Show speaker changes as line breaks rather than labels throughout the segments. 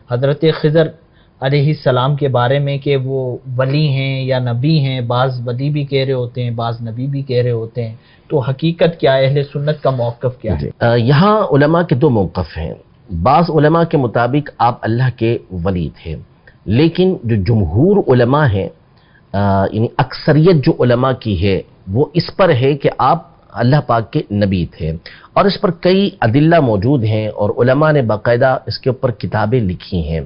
حضرت خضر علیہ السلام کے بارے میں کہ وہ ولی ہیں یا نبی ہیں، بعض ولی بھی کہہ رہے ہوتے ہیں، بعض نبی بھی کہہ رہے ہوتے ہیں، تو حقیقت کیا ہے؟ اہل سنت کا موقف کیا ہے؟
یہاں علماء کے دو موقف ہیں۔ بعض علماء کے مطابق آپ اللہ کے ولی تھے، لیکن جو جمہور علماء ہیں، یعنی اکثریت جو علماء کی ہے، وہ اس پر ہے کہ آپ اللہ پاک کے نبی تھے، اور اس پر کئی ادلہ موجود ہیں اور علماء نے باقاعدہ اس کے اوپر کتابیں لکھی ہیں۔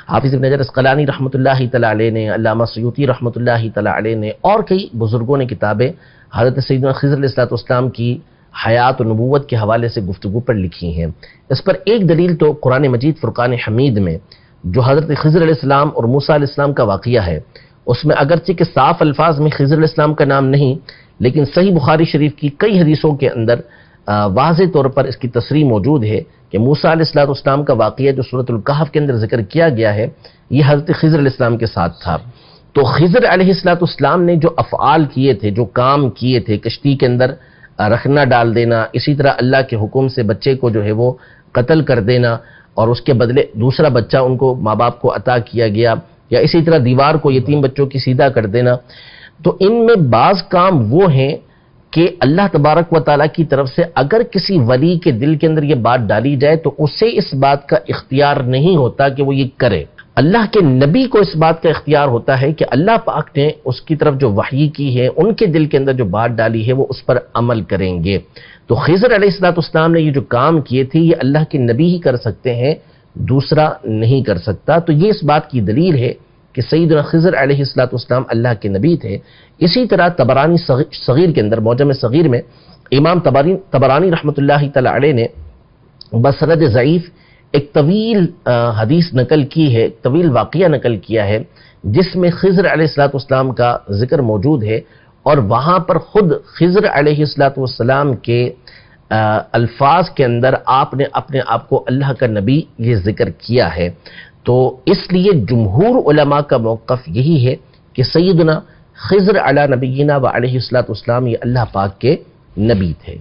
حافظ ابن حجر عسقلانی رحمۃ اللہ تعالیٰ علیہ نے، علامہ سیوطی رحمۃ اللہ تعالیٰ علیہ نے، اور کئی بزرگوں نے کتابیں حضرت سیدنا خضر علیہ السلام کی حیات و نبوت کے حوالے سے گفتگو پر لکھی ہیں۔ اس پر ایک دلیل تو قرآن مجید فرقان حمید میں جو حضرت خضر علیہ السلام اور موسیٰ علیہ السلام کا واقعہ ہے، اس میں اگرچہ کہ صاف الفاظ میں خضر علیہ السلام کا نام نہیں، لیکن صحیح بخاری شریف کی کئی حدیثوں کے اندر واضح طور پر اس کی تصریح موجود ہے کہ موسیٰ علیہ السلام کا واقعہ جو سورۃ الکہف کے اندر ذکر کیا گیا ہے، یہ حضرت خضر علیہ السلام کے ساتھ تھا۔ تو خضر علیہ السلام نے جو افعال کیے تھے، جو کام کیے تھے، کشتی کے اندر رکھنا ڈال دینا، اسی طرح اللہ کے حکم سے بچے کو جو ہے وہ قتل کر دینا اور اس کے بدلے دوسرا بچہ ان کو ماں باپ کو عطا کیا گیا، یا اسی طرح دیوار کو یتیم بچوں کی سیدھا کر دینا، تو ان میں بعض کام وہ ہیں کہ اللہ تبارک و تعالیٰ کی طرف سے اگر کسی ولی کے دل کے اندر یہ بات ڈالی جائے تو اسے اس بات کا اختیار نہیں ہوتا کہ وہ یہ کرے۔ اللہ کے نبی کو اس بات کا اختیار ہوتا ہے کہ اللہ پاک نے اس کی طرف جو وحی کی ہے، ان کے دل کے اندر جو بات ڈالی ہے، وہ اس پر عمل کریں گے۔ تو خضر علیہ السلام نے یہ جو کام کیے تھے، یہ اللہ کے نبی ہی کر سکتے ہیں، دوسرا نہیں کر سکتا۔ تو یہ اس بات کی دلیل ہے کہ سیدنا خضر علیہ السلام اللہ کے نبی تھے۔ اسی طرح طبرانی صغیر کے اندر، معجم صغیر میں امام طبرانی رحمۃ اللہ تعالی علیہ نے بسند ضعیف ایک طویل حدیث نقل کی ہے، طویل واقعہ نقل کیا ہے، جس میں خضر علیہ السلام کا ذکر موجود ہے، اور وہاں پر خود خضر علیہ السلام کے الفاظ کے اندر آپ نے اپنے آپ کو اللہ کا نبی یہ ذکر کیا ہے۔ تو اس لیے جمہور علماء کا موقف یہی ہے کہ سیدنا خضر علی نبینا و علیہ السلام یہ اللہ پاک کے نبی تھے۔